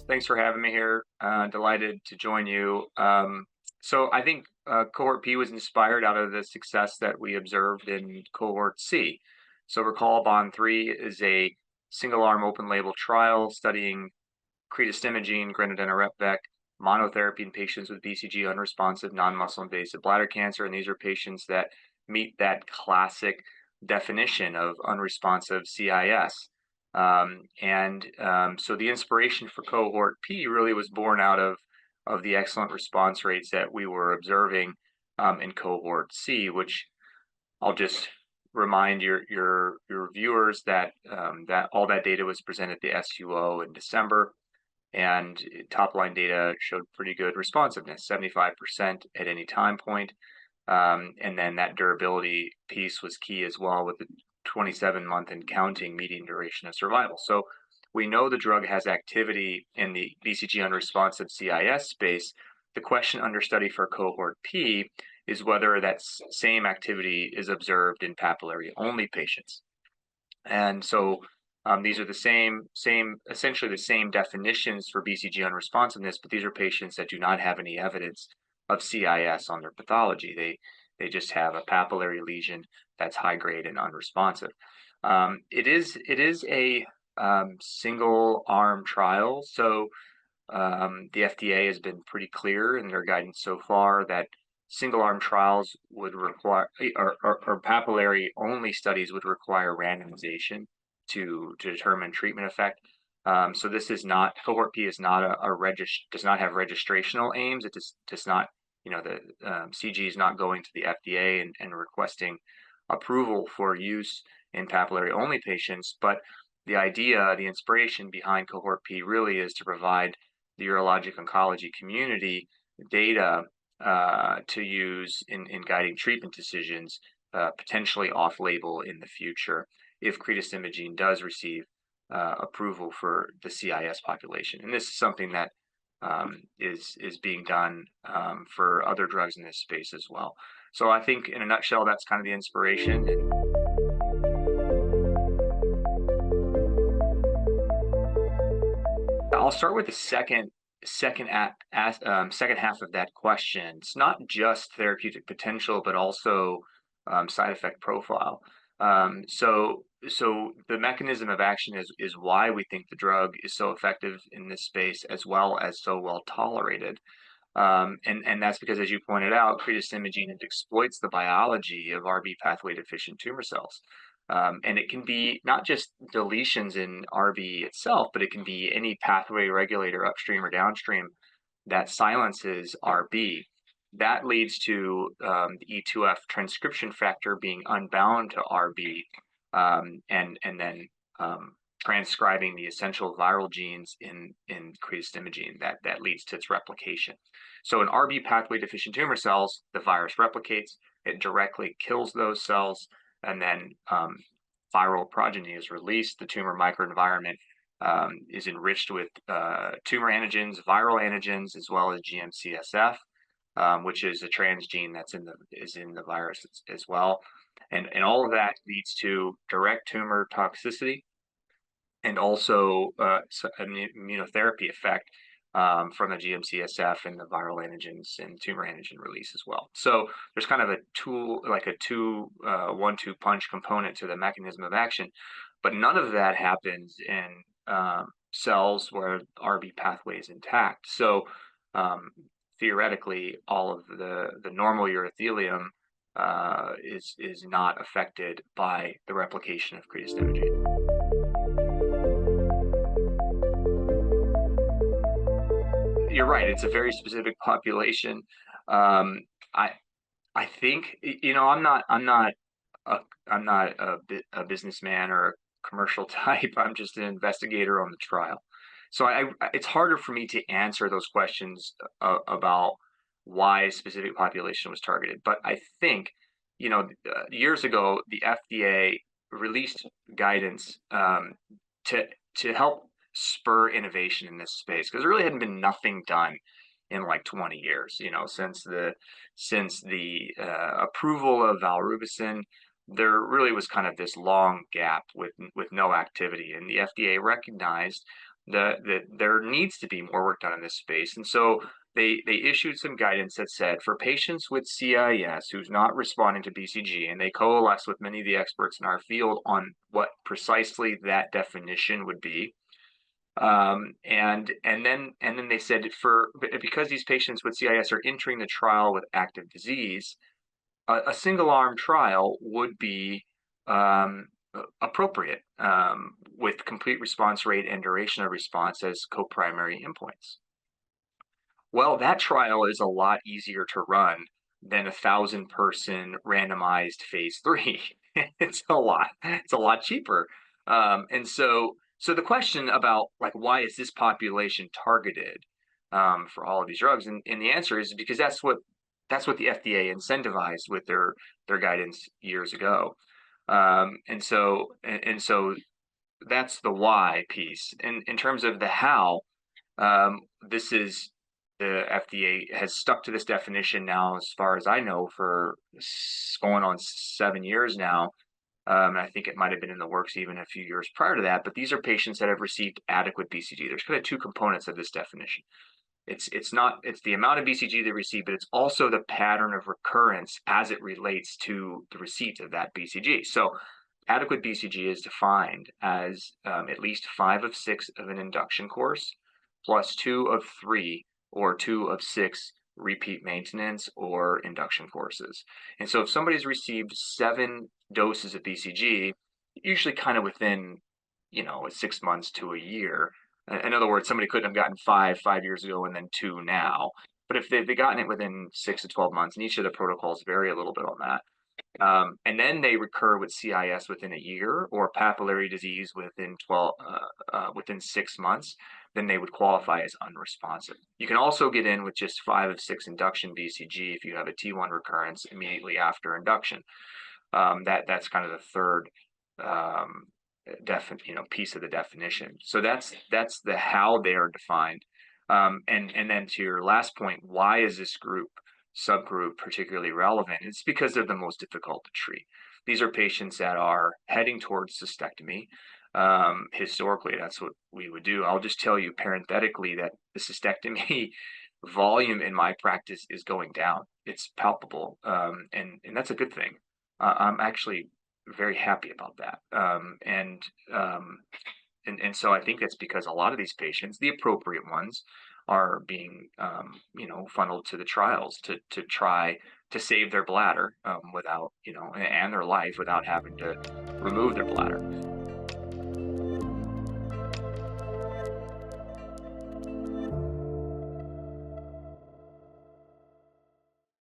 Thanks for having me here. Delighted to join you. So I think Cohort P was inspired out of the success that we observed in Cohort C. So recall BOND-003 is a single-arm open-label trial studying Cretostimogene, grenadenorepvec monotherapy in patients with BCG-unresponsive non-muscle-invasive bladder cancer, and these are patients that meet that classic definition of unresponsive CIS. So the inspiration for Cohort P really was born out of the excellent response rates that we were observing in Cohort C, which I'll just remind your viewers that that all that data was presented at the SUO in December, and top-line data showed pretty good responsiveness, 75% at any time point. And then that durability piece was key as well, with the 27-month and counting median duration of survival. So we know the drug has activity in the BCG-unresponsive CIS space. The question under study for Cohort P is whether that same activity is observed in papillary-only patients. And so these are essentially the same definitions for BCG unresponsiveness, but these are patients that do not have any evidence of CIS on their pathology. They just have a papillary lesion that's high grade and unresponsive. It is a single arm trial, so the FDA has been pretty clear in their guidance so far that single arm trials would require, or papillary only studies would require randomization to determine treatment effect. So this is not, Cohort P is not does not have registrational aims. It does not, the CG is not going to the FDA and requesting approval for use in papillary only patients. But the idea, the inspiration behind Cohort P really is to provide the urologic oncology community data to use in guiding treatment decisions, potentially off-label in the future, if Cretostimogene does receive approval for the CIS population. And this is something that is being done for other drugs in this space as well. So I think in a nutshell, that's kind of the inspiration. I'll start with the second half of that question. It's not just therapeutic potential, but also side effect profile. So the mechanism of action is why we think the drug is so effective in this space, as well as so well tolerated. And that's because, as you pointed out, Cretostimogene exploits the biology of RB pathway deficient tumor cells. And it can be not just deletions in RB itself, but it can be any pathway regulator upstream or downstream that silences RB. That leads to the E2F transcription factor being unbound to RB, and then transcribing the essential viral genes in Cretostimogene that leads to its replication. So in RB pathway deficient tumor cells, the virus replicates, it directly kills those cells, and then viral progeny is released. The tumor microenvironment is enriched with tumor antigens, viral antigens, as well as GM-CSF, which is a transgene that's in the virus as well. And all of that leads to direct tumor toxicity and also an immunotherapy effect from the GM-CSF and the viral antigens and tumor antigen release as well. So there's kind of a tool, like a 1-2 punch component to the mechanism of action, but none of that happens in cells where RB pathway is intact. So theoretically, all of the normal urothelium is not affected by the replication of Cretostimogene. You're right. It's a very specific population. I think, I'm not a businessman or a commercial type. I'm just an investigator on the trial. So it's harder for me to answer those questions about why a specific population was targeted. But I think, years ago, the FDA released guidance to help spur innovation in this space, because there really hadn't been nothing done in like 20 years, since the approval of valrubicin. There really was kind of this long gap with no activity, and the FDA recognized that there needs to be more work done in this space. And so they issued some guidance that said for patients with CIS who's not responding to BCG, and they coalesced with many of the experts in our field on what precisely that definition would be. And then they said because these patients with CIS are entering the trial with active disease, a single arm trial would be appropriate with complete response rate and duration of response as co-primary endpoints. Well, that trial is a lot easier to run than a 1,000-person randomized phase 3. It's a lot cheaper. And so the question about like why is this population targeted for all of these drugs, and the answer is because that's what the FDA incentivized with their guidance years ago. And so that's the why piece. In terms of the how, this is the FDA has stuck to this definition now, as far as I know, for going on 7 years now. And I think it might have been in the works even a few years prior to that. But these are patients that have received adequate BCG. There's kind of two components of this definition. It's the amount of BCG they receive, but it's also the pattern of recurrence as it relates to the receipt of that BCG. So adequate BCG is defined as at least 5 of 6 of an induction course, plus 2 of 3 or 2 of 6 repeat maintenance or induction courses. And so if somebody's received 7 doses of BCG, usually kind of within, 6 months to a year. In other words, somebody couldn't have gotten 5 years ago and then 2 now. But if they've gotten it within 6 to 12 months, and each of the protocols vary a little bit on that, and then they recur with CIS within a year or papillary disease within 6 months, then they would qualify as unresponsive. You can also get in with just 5 of 6 induction BCG if you have a T1 recurrence immediately after induction. That's kind of the third piece of the definition. So that's the how they are defined. And then to your last point, why is this subgroup particularly relevant? It's because they're the most difficult to treat. These are patients that are heading towards cystectomy. Historically, that's what we would do. I'll just tell you parenthetically that the cystectomy volume in my practice is going down. It's palpable, and that's a good thing. I'm actually very happy about that. And so I think that's because a lot of these patients, the appropriate ones, are being funneled to the trials to try to save their bladder without and their life without having to remove their bladder.